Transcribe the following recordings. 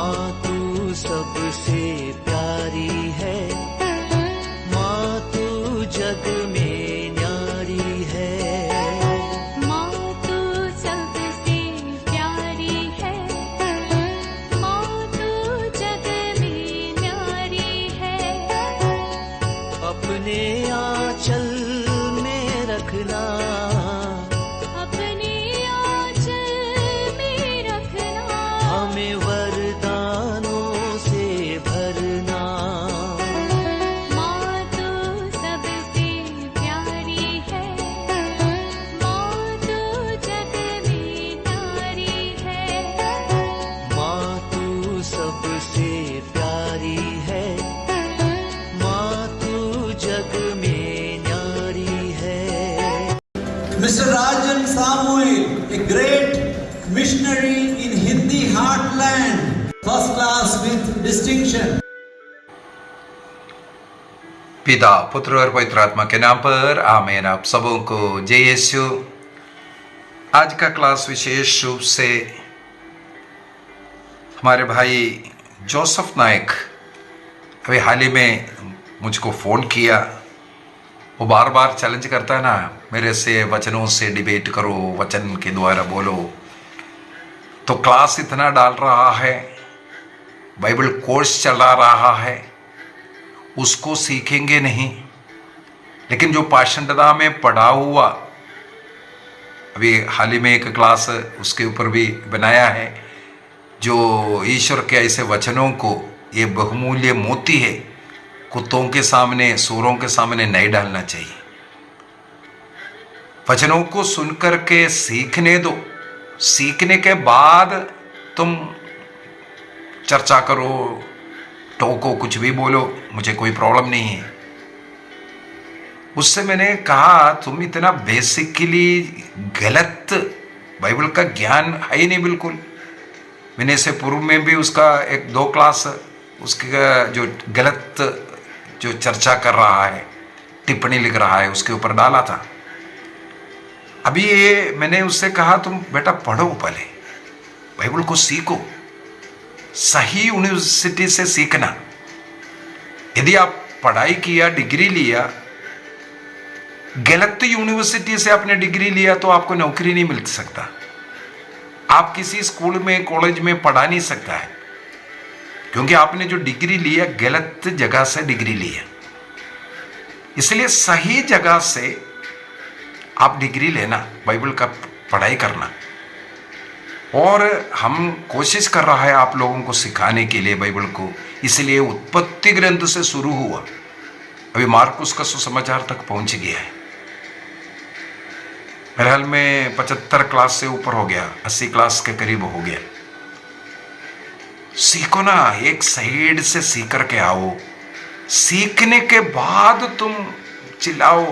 माँ तू सबसे प्यारी है, माँ तू जग में न्यारी है। माँ तू सबसे प्यारी है, माँ तू जग में न्यारी है। अपने आंचल में रखना, अपने आंचल में रखना। हमें वरदानों से भरना। माँ तू सबसे प्यारी है, माँ तू जग में न्यारी है। माँ तू सबसे प्यारी है, माँ तू जग में न्यारी है। Mr. Rajan Samuel, a great missionary in Hindi heartland, first class with distinction. पिता पुत्र और पवित्र आत्मा के नाम पर आमीन। आप सबों को जय यीशु। आज का क्लास विशेष रूप से हमारे भाई जोसेफ नायक अभी हाल ही में मुझको फ़ोन किया। वो बार बार चैलेंज करता है ना, मेरे से वचनों से डिबेट करो, वचन के द्वारा बोलो। तो क्लास इतना डाल रहा है, बाइबल कोर्स चला रहा है, उसको सीखेंगे नहीं। लेकिन जो पाषंडता में पढ़ा हुआ, अभी हाल ही में एक क्लास उसके ऊपर भी बनाया है, जो ईश्वर के ऐसे वचनों को, ये बहुमूल्य मोती है, कुत्तों के सामने, सूरों के सामने नहीं डालना चाहिए। वचनों को सुनकर के सीखने दो, सीखने के बाद तुम चर्चा करो, टोको, कुछ भी बोलो, मुझे कोई प्रॉब्लम नहीं है। उससे मैंने कहा तुम इतना बेसिकली गलत, बाइबल का ज्ञान है ही नहीं बिल्कुल। मैंने इससे पूर्व में भी उसका 1-2 क्लास उसका जो गलत जो चर्चा कर रहा है, टिप्पणी लिख रहा है, उसके ऊपर डाला था। अभी ये मैंने उससे कहा तुम बेटा पढ़ो, पहले बाइबल को सीखो, सही यूनिवर्सिटी से सीखना। यदि आप पढ़ाई किया, डिग्री लिया, गलत यूनिवर्सिटी से आपने डिग्री लिया तो आपको नौकरी नहीं मिल सकता। आप किसी स्कूल में, कॉलेज में पढ़ा नहीं सकता है, क्योंकि आपने जो डिग्री लिया गलत जगह से डिग्री लिया। इसलिए सही जगह से आप डिग्री लेना, बाइबल का पढ़ाई करना। और हम कोशिश कर रहा है आप लोगों को सिखाने के लिए बाइबल को। इसलिए उत्पत्ति ग्रंथ से शुरू हुआ, अभी मार्कुस का सुसमाचार तक पहुंच गया है। मेरे ख्याल में 75 क्लास से ऊपर हो गया, 80 क्लास के करीब हो गया। सीखो ना, एक साइड से सीख करके आओ। सीखने के बाद तुम चिल्लाओ।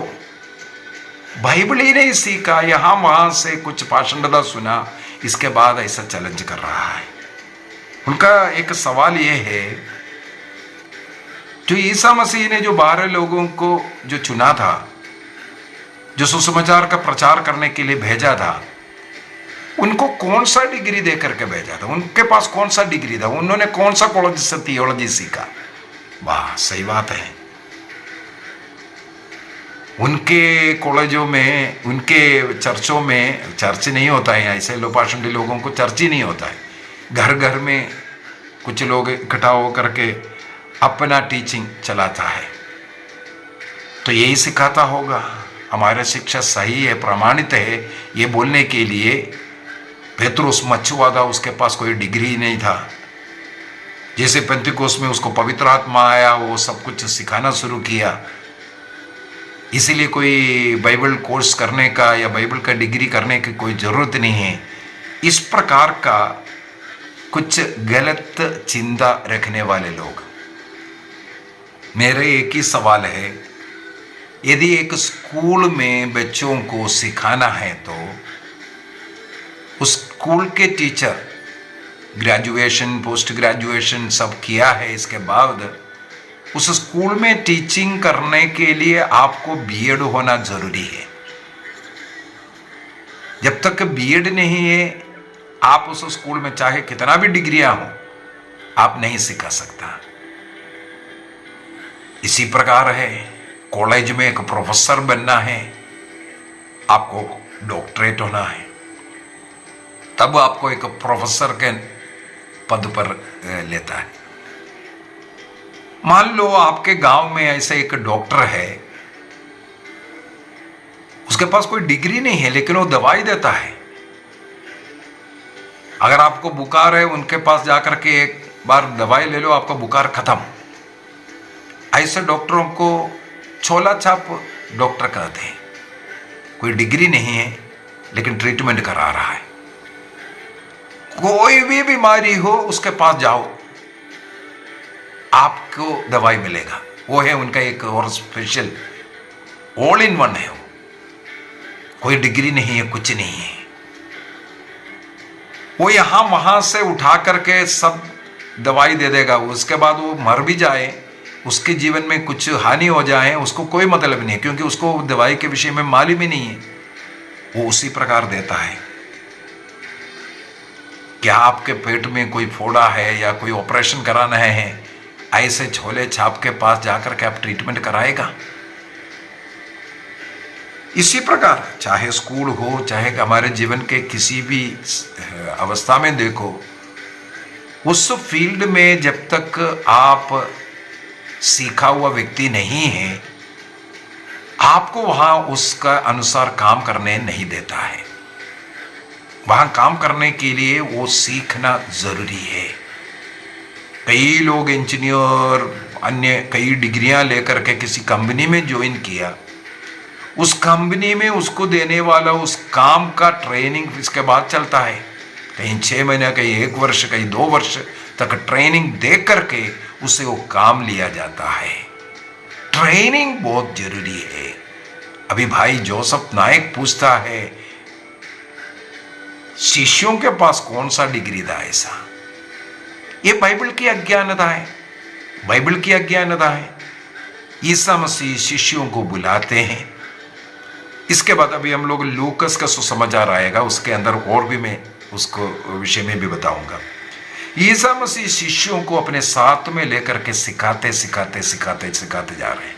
बाइबल ही नहीं सीखा, यहां वहां से कुछ पाषंडता सुना, इसके बाद ऐसा चैलेंज कर रहा है। उनका एक सवाल यह है, जो ईसा मसीह ने जो 12 लोगों को जो चुना था, जो सुसमाचार का प्रचार करने के लिए भेजा था, उनको कौन सा डिग्री दे करके भेजा था? उनके पास कौन सा डिग्री था? उन्होंने कौन सा कॉलेज से थियोलॉजी सीखा? वाह, सही बात है। उनके कॉलेजों में, उनके चर्चों में, चर्च नहीं होता है, ऐसे लोपाषंडी लोगों को चर्च ही नहीं होता है। घर घर में कुछ लोग इकट्ठा होकर के अपना टीचिंग चलाता है, तो यही सिखाता होगा। हमारा शिक्षा सही है, प्रमाणित है, ये बोलने के लिए पेत्रुस मच्छुआ था, उसके पास कोई डिग्री ही नहीं था। जैसे पेंतिकोस में उसको पवित्र आत्मा आया, वो सब कुछ सिखाना शुरू किया। इसीलिए कोई बाइबल कोर्स करने का या बाइबल का डिग्री करने की कोई ज़रूरत नहीं है। इस प्रकार का कुछ गलत चिंता रखने वाले लोग। मेरे एक ही सवाल है, यदि एक स्कूल में बच्चों को सिखाना है तो उस स्कूल के टीचर ग्रेजुएशन, पोस्ट ग्रेजुएशन सब किया है, इसके बाद उस स्कूल में टीचिंग करने के लिए आपको बीएड होना जरूरी है। जब तक बीएड नहीं है, आप उस स्कूल में चाहे कितना भी डिग्रियां हो, आप नहीं सिखा सकता। इसी प्रकार है, कॉलेज में एक प्रोफेसर बनना है, आपको डॉक्टरेट होना है, तब आपको एक प्रोफेसर के पद पर लेता है। मान लो आपके गांव में ऐसे एक डॉक्टर है, उसके पास कोई डिग्री नहीं है लेकिन वो दवाई देता है। अगर आपको बुखार है, उनके पास जाकर के एक बार दवाई ले लो, आपका बुखार खत्म। ऐसे डॉक्टरों को छोला छाप डॉक्टर कहते हैं। कोई डिग्री नहीं है लेकिन ट्रीटमेंट करा रहा है। कोई भी बीमारी हो उसके पास जाओ, आपको दवाई मिलेगा। वो है उनका एक और स्पेशल, ऑल इन वन है। कोई डिग्री नहीं है, कुछ नहीं है। वो यहां वहां से उठा करके सब दवाई दे देगा। उसके बाद वो मर भी जाए, उसके जीवन में कुछ हानि हो जाए, उसको कोई मतलब नहीं, क्योंकि उसको दवाई के विषय में मालूम ही नहीं है। वो उसी प्रकार देता है। क्या आपके पेट में कोई फोड़ा है या कोई ऑपरेशन कराना है, ऐसे छोले छाप के पास जाकर के आप ट्रीटमेंट कराएगा? इसी प्रकार चाहे स्कूल हो, चाहे हमारे जीवन के किसी भी अवस्था में देखो, उस फील्ड में जब तक आप सीखा हुआ व्यक्ति नहीं है, आपको वहां उसका अनुसार काम करने नहीं देता है। वहां काम करने के लिए वो सीखना जरूरी है। कई लोग इंजीनियर, अन्य कई डिग्रियां लेकर के किसी कंपनी में ज्वाइन किया, उस कंपनी में उसको देने वाला उस काम का ट्रेनिंग इसके बाद चलता है। कहीं 6 महीने, कहीं 1 वर्ष, कहीं 2 वर्ष तक ट्रेनिंग दे करके उसे वो काम लिया जाता है। ट्रेनिंग बहुत जरूरी है। अभी भाई जोसेफ नायक पूछता है, शिष्यों के पास कौन सा डिग्री था ऐसा? ये बाइबल की अज्ञानता है, बाइबल की अज्ञानता है। ईसा मसीह शिष्यों को बुलाते हैं। इसके बाद अभी हम लोग लूकस का सुसमाचार आएगा, उसके अंदर और भी मैं उसको विषय में भी बताऊंगा। ईसा मसीह शिष्यों को अपने साथ में लेकर के सिखाते सिखाते सिखाते सिखाते जा रहे हैं।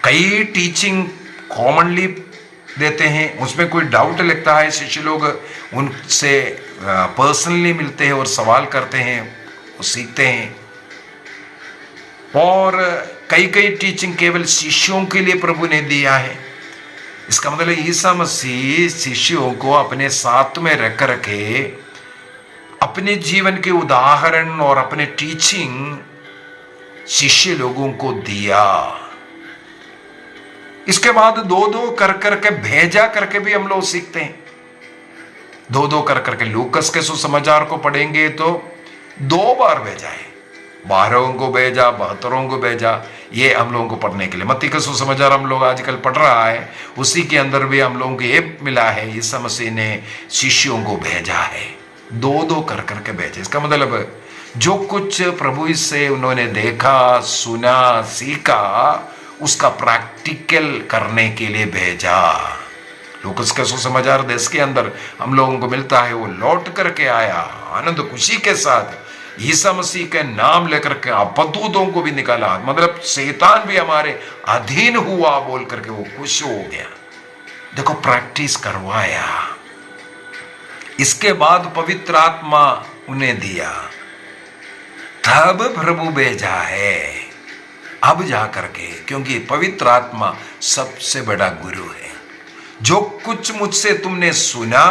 कई टीचिंग कॉमनली देते हैं, उसमें कोई डाउट लगता है, शिष्य लोग उनसे पर्सनली मिलते हैं और सवाल करते हैं, वो सीखते हैं। और कई कई टीचिंग केवल शिष्यों के लिए प्रभु ने दिया है। इसका मतलब ईसा मसीह शिष्यों को अपने साथ में रख करके अपने जीवन के उदाहरण और अपने टीचिंग शिष्य लोगों को दिया। इसके बाद 2-2 कर करके भेजा करके भी हम लोग सीखते हैं। 2-2 कर करके लूकस के सुसमाचार को पढ़ेंगे तो 2 बार भेजा है, 12 को भेजा, 72 को भेजा, ये हम लोगों को पढ़ने के लिए। मत्ती का सुसमाचार हम लोग आजकल पढ़ रहा है, उसी के अंदर भी हम लोगों को ये मिला है, ईसा मसीह ने शिष्यों को भेजा है, 2-2 कर करके भेजे। इसका मतलब जो कुछ प्रभु से उन्होंने देखा, सुना, सीखा, उसका प्रैक्टिकल करने के लिए भेजा। लूकस का सुसमाचार देश के अंदर हम लोगों को मिलता है, वो लौट करके आया आनंद खुशी के साथ, ईसा मसीह के नाम लेकर के अपदूतों को भी निकाला, मतलब शैतान भी हमारे अधीन हुआ बोल करके वो खुश हो गया। देखो, प्रैक्टिस करवाया। इसके बाद पवित्र आत्मा उन्हें दिया, तब प्रभु भेजा है अब जा करके, क्योंकि पवित्र आत्मा सबसे बड़ा गुरु है। जो कुछ मुझसे तुमने सुना,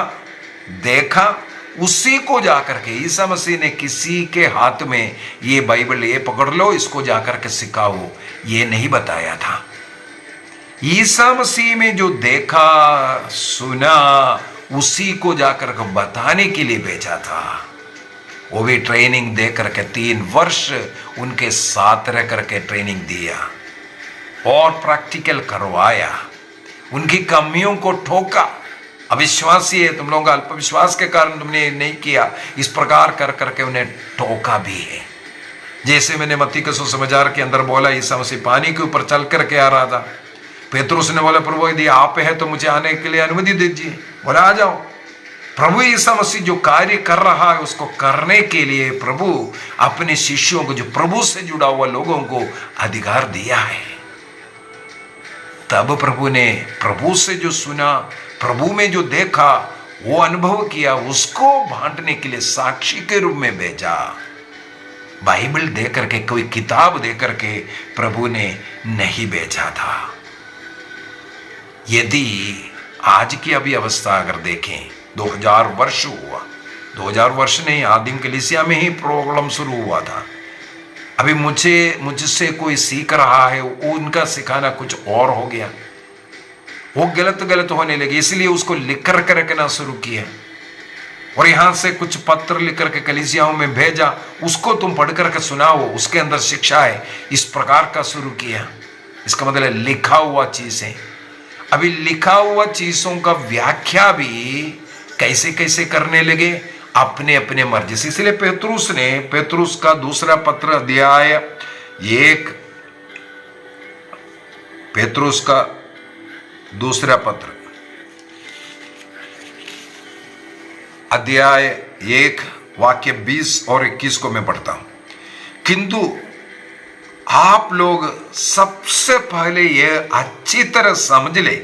देखा, उसी को जाकर के, ईसा मसीह ने किसी के हाथ में ये बाइबल ये पकड़ लो, इसको जाकर के सिखाओ, ये नहीं बताया था। ईसा मसीह में जो देखा, सुना, उसी को जाकर के बताने के लिए भेजा था। वो भी ट्रेनिंग दे करके 3 वर्ष उनके साथ रह करके ट्रेनिंग दिया और प्रैक्टिकल करवाया। उनकी कमियों को ठोका। अविश्वासी है, तुम लोगों का अल्प विश्वास के कारण तुमने नहीं किया, इस प्रकार कर करके उन्हें ठोका भी है। जैसे मैंने मत्ती के सुसमाचार के अंदर बोला, ईसा मसीह पानी के ऊपर चल करके आ रहा था। पेतरुस ने बोला, प्रभु यदि आप है तो मुझे आने के लिए अनुमति दीजिए। बोला, आ जाओ। प्रभु यीशु मसीह जो कार्य कर रहा है उसको करने के लिए प्रभु अपने शिष्यों को, जो प्रभु से जुड़ा हुआ लोगों को अधिकार दिया है। तब प्रभु ने प्रभु से जो सुना, प्रभु में जो देखा, वो अनुभव किया, उसको बांटने के लिए साक्षी के रूप में भेजा। बाइबल दे करके, कोई किताब दे करके प्रभु ने नहीं भेजा था। यदि आज की अभी अवस्था अगर देखें, 2000 वर्ष हुआ, 2000 वर्ष नहीं, आदिम कलीसिया में ही प्रॉब्लम शुरू हुआ था। अभी मुझसे कोई सीख रहा है, वो उनका सिखाना कुछ और हो गया, वो गलत होने लगे, इसलिए उसको लिख कर रखना शुरू किया और यहां से कुछ पत्र लिख करके कलीसियाओं में भेजा, उसको तुम पढ़ करके सुनाओ, उसके अंदर शिक्षा है, इस प्रकार का शुरू किया। इसका मतलब लिखा हुआ चीज है। अभी लिखा हुआ चीजों का व्याख्या भी कैसे कैसे करने लगे, अपने अपने मर्जी से। इसलिए पेतरुस का दूसरा पत्र अध्याय 1, पेतरुस का दूसरा पत्र अध्याय 1 वाक्य 20 और 21 को मैं पढ़ता हूं। किंतु आप लोग सबसे पहले यह अच्छी तरह समझ ले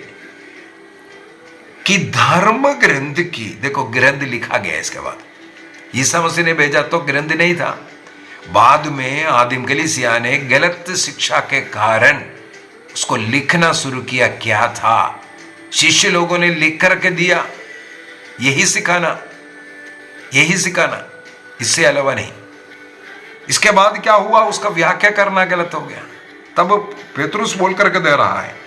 कि धर्म ग्रंथ की, देखो ग्रंथ लिखा गया, इसके बाद यीशु मसीह ने भेजा तो ग्रंथ नहीं था, बाद में आदिम कलीसिया ने गलत शिक्षा के कारण उसको लिखना शुरू किया। क्या था? शिष्य लोगों ने लिख करके दिया, यही सिखाना, इससे अलावा नहीं। इसके बाद क्या हुआ, उसका व्याख्या करना गलत हो गया। तब पेतरुस बोल करके दे रहा है,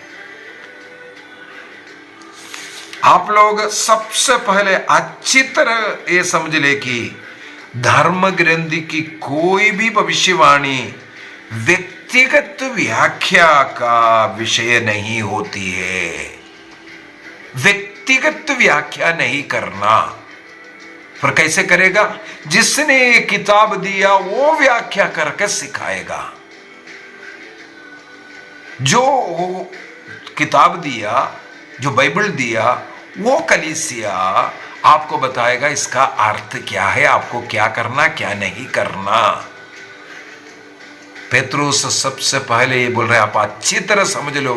आप लोग सबसे पहले अच्छी तरह ये समझ ले कि धर्म ग्रंथ की कोई भी भविष्यवाणी व्यक्तिगत व्याख्या का विषय नहीं होती है। व्यक्तिगत व्याख्या नहीं करना। पर कैसे करेगा? जिसने ये किताब दिया वो व्याख्या करके सिखाएगा। जो किताब दिया, जो बाइबल दिया, वो कलीसिया आपको बताएगा इसका अर्थ क्या है, आपको क्या करना क्या नहीं करना। पेतरुस सबसे पहले ये बोल रहे हैं, आप अच्छी तरह समझ लो,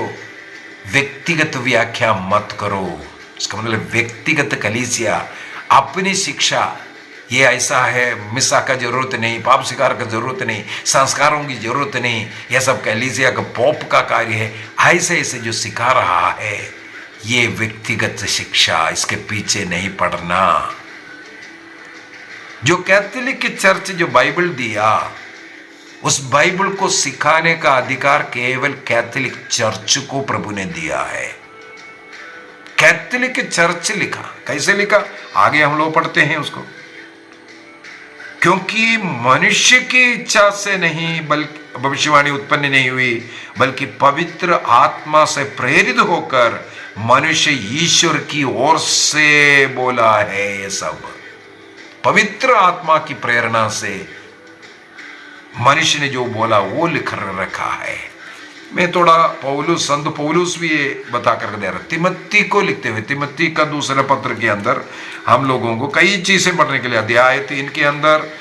व्यक्तिगत व्याख्या मत करो। इसका मतलब व्यक्तिगत कलीसिया अपनी शिक्षा, ये ऐसा है, मिसा का जरूरत नहीं, पाप शिकार का जरूरत नहीं, संस्कारों की जरूरत नहीं, यह सब कलीसिया का पॉप का कार्य है, ऐसे ऐसे जो सिखा रहा है, ये व्यक्तिगत शिक्षा, इसके पीछे नहीं पड़ना। जो कैथोलिक चर्च जो बाइबल दिया, उस बाइबल को सिखाने का अधिकार केवल कैथोलिक चर्च को प्रभु ने दिया है। कैथोलिक चर्च लिखा, कैसे लिखा आगे हम लोग पढ़ते हैं उसको। क्योंकि मनुष्य की इच्छा से नहीं, बल्कि भविष्यवाणी उत्पन्न नहीं हुई, बल्कि पवित्र आत्मा से प्रेरित होकर मनुष्य ईश्वर की ओर से बोला है। ये सब पवित्र आत्मा की प्रेरणा से मनुष्य ने जो बोला वो लिख रखा है। मैं थोड़ा संत पौलुस भी ये बता कर दे रहा, तिमोथी को लिखते हुए, तिमोथी का दूसरा पत्र के अंदर हम लोगों को कई चीजें पढ़ने के लिए, अध्याय 3 के अंदर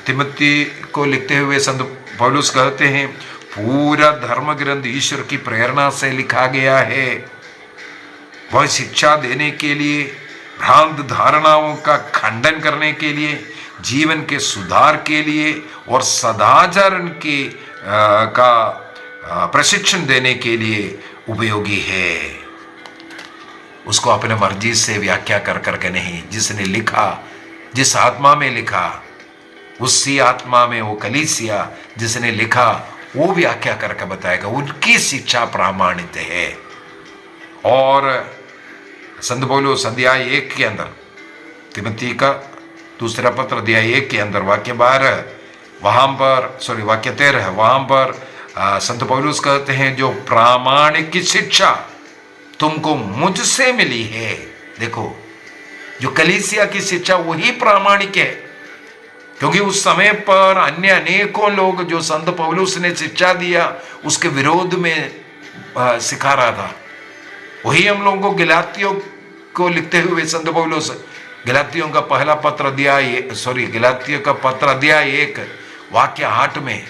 तिमोथी को लिखते हुए संत पौलुस कहते हैं, पूरा धर्म ग्रंथ ईश्वर की प्रेरणा से लिखा गया है, वह शिक्षा देने के लिए, भ्रांत धारणाओं का खंडन करने के लिए, जीवन के सुधार के लिए और सदाचरण के का प्रशिक्षण देने के लिए उपयोगी है। उसको अपने मर्जी से व्याख्या कर करके नहीं, जिसने लिखा, जिस आत्मा में लिखा, उसी आत्मा में वो कलीसिया जिसने लिखा वो व्याख्या करके बताएगा, उनकी शिक्षा प्रामाणिक है। और संत पौलुस अध्याय 1 के अंदर, तिमोथी का दूसरा पत्र अध्याय 1 के अंदर वाक्य 12 वाक्य 13 है, वहां पर संत पौलुस कहते हैं, जो प्रामाणिक की शिक्षा तुमको मुझसे मिली है। देखो, जो कलीसिया की शिक्षा वही प्रामाणिक है, क्योंकि उस समय पर अन्य अनेकों लोग जो संत पौलुस ने शिक्षा दिया उसके विरोध में सिखा रहा था। वही हम लोगों को गलातियों को लिखते हुए संत पौलुस गलातियों का पहला पत्र गलातियों का पत्र अध्याय 1 वाक्य 8 में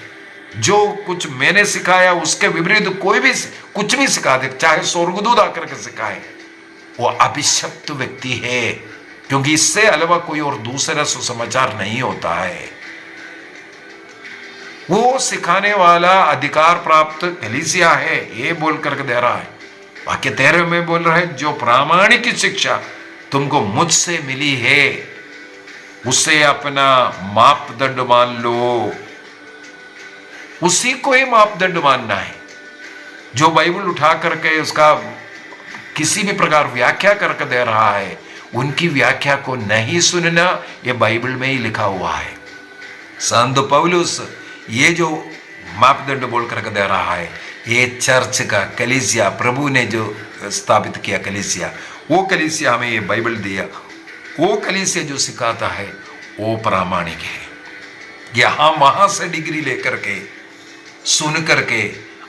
जो कुछ मैंने सिखाया उसके विपरीत कोई भी कुछ भी सिखा दे, चाहे स्वर्गदूत आकर के सिखाए, वो अभिशप्त व्यक्ति है, क्योंकि इससे अलावा कोई और दूसरा सुसमाचार नहीं होता है। वो सिखाने वाला अधिकार प्राप्त कलीसिया है, ये बोल करके दे रहा है। वाक्य 13 में बोल रहा है, जो प्रामाणिक शिक्षा तुमको मुझसे मिली है उसे अपना मापदंड मान लो। उसी को ही मापदंड मानना है। जो बाइबल उठा करके उसका किसी भी प्रकार व्याख्या करके दे रहा है, उनकी व्याख्या को नहीं सुनना, यह बाइबल में ही लिखा हुआ है। संत पौलुस ये जो मापदंड बोल करके दे रहा है, ये चर्च का कलीसिया, प्रभु ने जो स्थापित किया कलीसिया, वो कलीसिया हमें ये बाइबल दिया, वो कलीसिया जो सिखाता है वो प्रामाणिक है। यहां वहां से डिग्री लेकर के सुन करके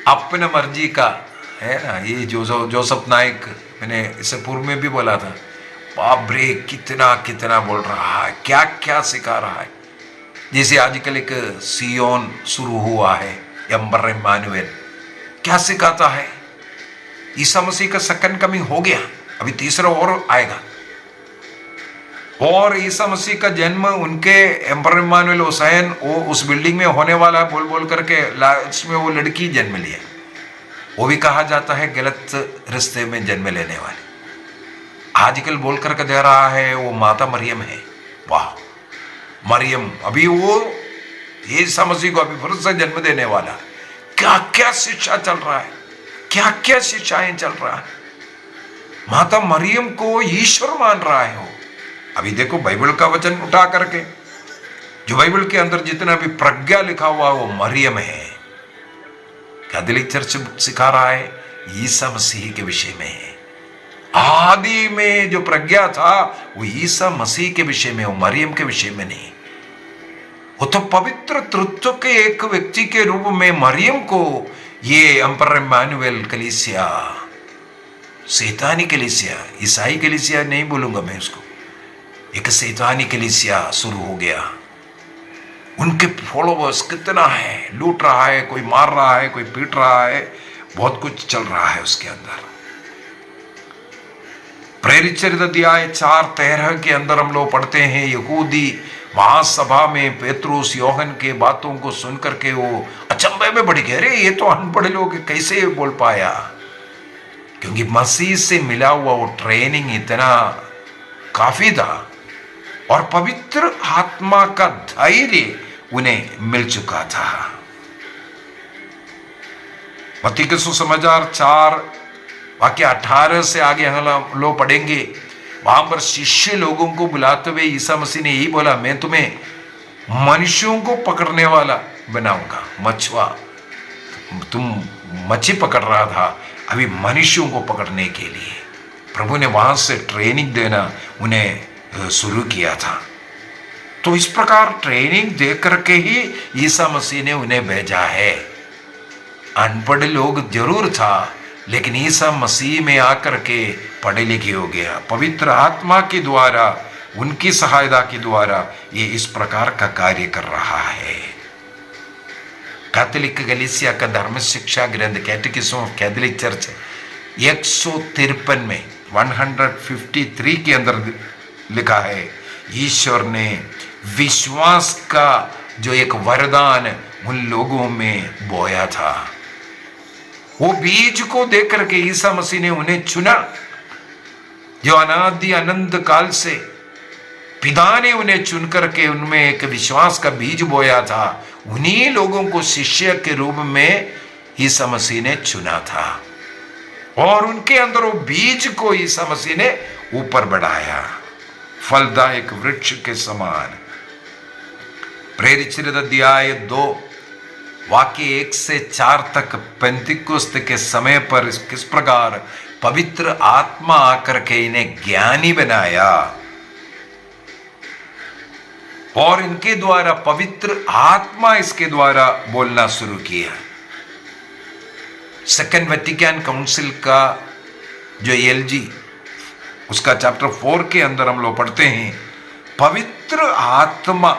अपने मर्जी का है ना, ये जोसेफ नाइक, मैंने इससे पूर्व में भी बोला था, बाप रे कितना कितना बोल रहा है, क्या क्या सिखा रहा है। जैसे आजकल एक सियोन शुरू हुआ है, एम्बर इम्मानुएल, क्या सिखाता है? ईसा मसीह का सेकंड कमिंग हो गया, अभी तीसरा और आएगा, और ईसा मसीह का जन्म उनके एम्पर इम्मानुएल हुसैन वो उस बिल्डिंग में होने वाला बोल बोल करके लास्ट में वो लड़की जन्म लिया। वो भी कहा जाता है गलत रिश्ते में जन्म लेने वाली। आजकल बोल करके दे रहा है वो माता मरियम है। वाह, मरियम अभी वो ईसा मसीह को अभी फिर से जन्म देने वाला। क्या क्या शिक्षा चल रहा है, क्या क्या शिक्षाएं चल रहा है। माता मरियम को ईश्वर मान रहा है वो। अभी देखो बाइबल का वचन उठा करके, जो बाइबल के अंदर जितना भी प्रज्ञा लिखा हुआ वो मरियम है। कैथोलिक चर्च सिखा रहा है ईसा मसीह के विषय में है। आदि में जो प्रज्ञा था वो ईसा मसीह के विषय में, वो मरियम के विषय में नहीं। वो तो पवित्र तृत्व के एक व्यक्ति के रूप में मरियम को ये एम्पर इम्मानुएल कलीसिया, शैतानी कलीसिया, ईसाई कलीसिया नहीं बोलूंगा मैं उसको, एक शैतानी कलीसिया शुरू हो गया। उनके फॉलोवर्स कितना है, लूट रहा है, कोई मार रहा है, कोई पीट रहा है, बहुत कुछ चल रहा है उसके अंदर। प्रेरित चरित्र अध्याय 4:13 के अंदर हम लोग पढ़ते हैं, यहूदी महासभा में पेत्रुस योहन के बातों को सुन करके वो अचंभे में पड़ गए, अरे ये तो अनपढ़ लोग कैसे बोल पाया। क्योंकि मसीह से मिला हुआ वो ट्रेनिंग इतना काफी था और पवित्र आत्मा का धैर्य उन्हें मिल चुका था। मत्ती के सुसमाचार 4 वाक्य 18 से आगे हम लोग पढ़ेंगे। वहां पर शिष्य लोगों को बुलाते हुए ईसा मसीह ने यही बोला, मैं तुम्हें मनुष्यों को पकड़ने वाला बनाऊंगा। मछुआ, तुम मच्छी पकड़ रहा था, अभी मनुष्यों को पकड़ने के लिए प्रभु ने वहां से ट्रेनिंग देना उन्हें शुरू किया था। तो इस प्रकार ट्रेनिंग दे करके ही ईसा मसीह ने उन्हें भेजा है। अनपढ़ लोग जरूर था, लेकिन ईसा मसीह में आकर के पढ़े लिखे हो गया। पवित्र आत्मा के द्वारा, उनकी सहायता के द्वारा ये इस प्रकार का कार्य कर रहा है। कैथोलिक कलीसिया का धर्म शिक्षा ग्रंथ कैटेकिज्म ऑफ कैथोलिक चर्च 153 में 153 के अंदर लिखा है, ईश्वर ने विश्वास का जो एक वरदान उन लोगों में बोया था, वो बीज को देख करके ईसा मसीह ने उन्हें चुना। जो अनादि अनंत काल से पिता ने उन्हें चुन करके उनमें एक विश्वास का बीज बोया था, उन्हीं लोगों को शिष्य के रूप में ईसा मसीह ने चुना था और उनके अंदर वो बीज को ईसा मसीह ने ऊपर बढ़ाया, फलदायक वृक्ष के समान। प्रेरित चरित्र अध्याय 2 वाक्य 1 से 4 तक पेंतिकुस्त के समय पर किस प्रकार पवित्र आत्मा आकर के इन्हें ज्ञानी बनाया और इनके द्वारा पवित्र आत्मा इसके द्वारा बोलना शुरू किया। सेकेंड वेटिकन काउंसिल का जो एलजी उसका चैप्टर 4 के अंदर हम लोग पढ़ते हैं, पवित्र आत्मा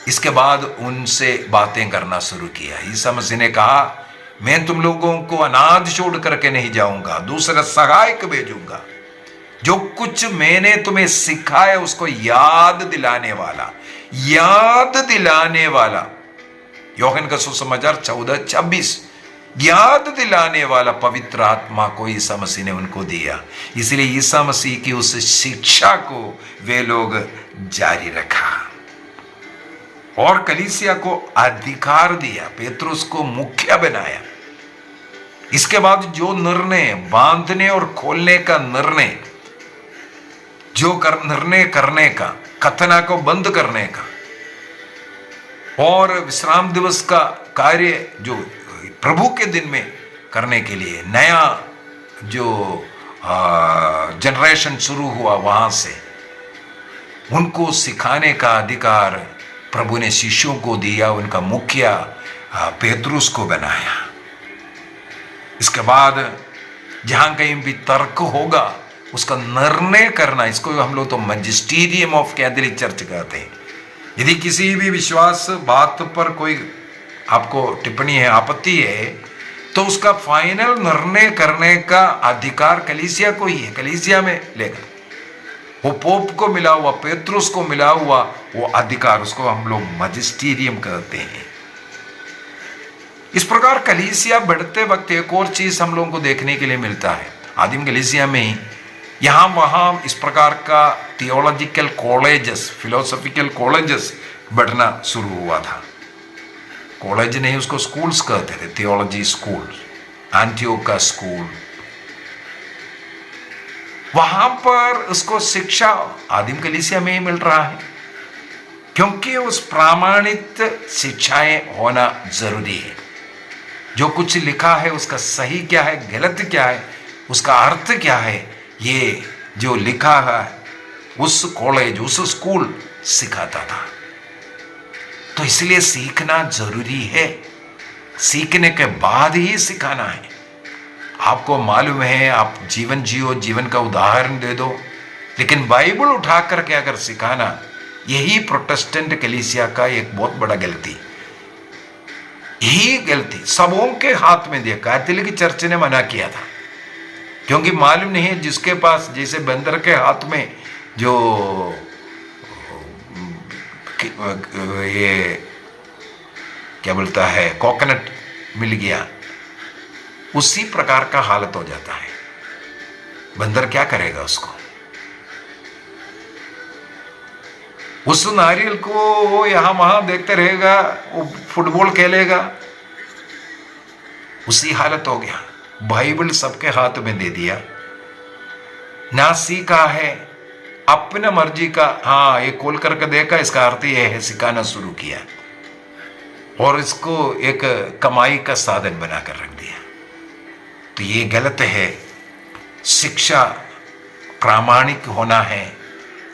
इसके बाद उनसे बातें करना शुरू किया। ईसा मसीह ने कहा, मैं तुम लोगों को अनाथ छोड़ करके नहीं जाऊंगा, दूसरा सहायक भेजूंगा, जो कुछ मैंने तुम्हें सिखाया उसको याद दिलाने वाला। यूहन्ना का सुसमाचार 14:26। याद दिलाने वाला पवित्र आत्मा को ईसा मसीह ने उनको दिया। इसलिए ईसा मसीह की उस शिक्षा को वे लोग जारी रखा और कलीसिया को अधिकार दिया, पेत्रुस को मुखिया बनाया। इसके बाद जो निर्णय, बांधने और खोलने का निर्णय, निर्णय करने का, खतना को बंद करने का और विश्राम दिवस का कार्य जो प्रभु के दिन में करने के लिए नया जो जनरेशन शुरू हुआ, वहां से उनको सिखाने का अधिकार प्रभु ने शिष्यों को दिया। उनका मुखिया पेत्रुस को बनाया। इसके बाद जहां कहीं भी तर्क होगा उसका निर्णय करना, इसको हम लोग तो मैजिस्टीरियम ऑफ कैथोलिक चर्च कहते हैं। यदि किसी भी विश्वास बात पर कोई आपको टिप्पणी है, आपत्ति है, तो उसका फाइनल निर्णय करने का अधिकार कलीसिया को ही है, कलीसिया में लेगा। वो पोप को मिला हुआ, पेत्रुस को मिला हुआ वो अधिकार, उसको हम लोग मैजिस्टीरियम कहते हैं। इस प्रकार कलीसिया बढ़ते वक्त एक और चीज हम लोगों को देखने के लिए मिलता है। आदिम कलीसिया में ही यहाँ वहाँ इस प्रकार का थियोलॉजिकल कॉलेजेस, फिलोसॉफिकल कॉलेजेस बढ़ना शुरू हुआ था। कॉलेज नहीं, उसको स्कूल्स कहते थे, थियोलॉजी स्कूल, एंटियोक का स्कूल। वहां पर उसको शिक्षा आदिम कलीसिया में ही मिल रहा है, क्योंकि उस प्रामाणिक शिक्षाएं होना जरूरी है। जो कुछ लिखा है उसका सही क्या है, गलत क्या है, उसका अर्थ क्या है, ये जो लिखा है उस कॉलेज, उस स्कूल सिखाता था। तो इसलिए सीखना जरूरी है, सीखने के बाद ही सिखाना है। आपको मालूम है, आप जीवन जियो, जीवन का उदाहरण दे दो, लेकिन बाइबल उठा करके अगर सिखाना, यही प्रोटेस्टेंट कलीसिया का एक बहुत बड़ा गलती, यही गलती सबों के हाथ में दिया। कैथोलिक चर्च ने मना किया था, क्योंकि मालूम नहीं है, जिसके पास जैसे बंदर के हाथ में जो ये क्या बोलता है, कोकोनट मिल गया, उसी प्रकार का हालत हो जाता है। बंदर क्या करेगा उसको? उस नारियल को वो यहां वहां देखते रहेगा, वो फुटबॉल खेलेगा, उसी हालत हो गया। बाइबल सबके हाथ में दे दिया, ना सीखा है, अपना मर्जी का, हाँ ये खोल करके देखा, इसका अर्थ ये है, सिखाना शुरू किया और इसको एक कमाई का साधन बनाकर रख दिया। तो ये गलत है। शिक्षा प्रामाणिक होना है।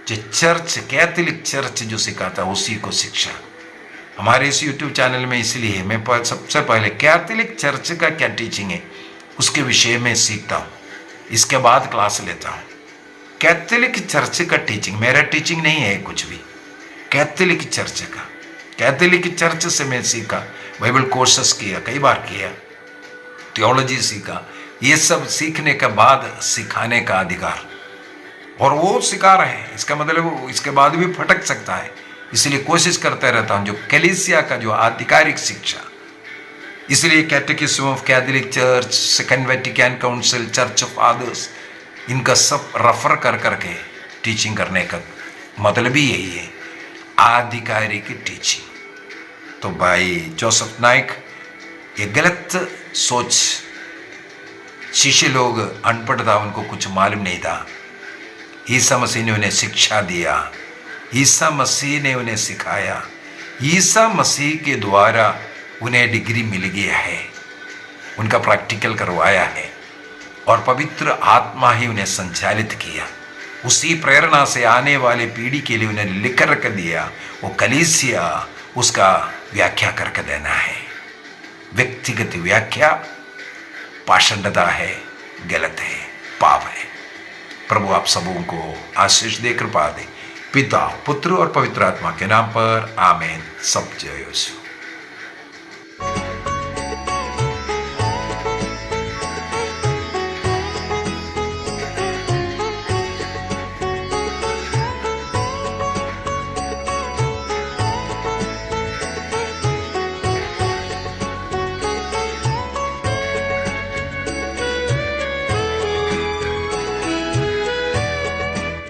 जो चर्च, कैथोलिक चर्च जो सिखाता है उसी को शिक्षा। हमारे इस YouTube चैनल में इसलिए मैं सबसे पहले कैथोलिक चर्च का क्या टीचिंग है उसके विषय में सीखता हूँ, इसके बाद क्लास लेता हूँ। कैथोलिक चर्च का टीचिंग मेरा टीचिंग नहीं है कुछ भी, कैथोलिक चर्च का, कैथोलिक चर्च से मैं सीखा, बाइबल कोर्सेस किया, कई बार किया, थियोलॉजी सीखा। ये सब सीखने के बाद सिखाने का अधिकार, और वो सिखा रहे हैं, इसका मतलब वो इसके बाद भी फटक सकता है, इसलिए कोशिश करते रहता हूँ जो कलीसिया का जो आधिकारिक शिक्षा। इसलिए catechism of Catholic church, second Vatican council, church of fathers, इनका सब रेफर कर करके टीचिंग करने का मतलब ही यही है, आधिकारिक टीचिंग। तो भाई जोसेफ नाइक, ये गलत सोच, शिष्य लोग अनपढ़ था, उनको कुछ मालूम नहीं था। ईसा मसीह ने उन्हें शिक्षा दिया, ईसा मसीह ने उन्हें सिखाया, ईसा मसीह के द्वारा उन्हें डिग्री मिल गया है, उनका प्रैक्टिकल करवाया है, और पवित्र आत्मा ही उन्हें संचालित किया। उसी प्रेरणा से आने वाले पीढ़ी के लिए उन्हें लिख कर दिया। वो कलीसिया उसका व्याख्या करके देना है। व्यक्तिगत व्याख्या पाषंडता है, गलत है, पाप है। प्रभु आप सबों को आशीष दे, कृपा दे। पिता, पुत्र और पवित्र आत्मा के नाम पर आमीन। सब जय यीशु।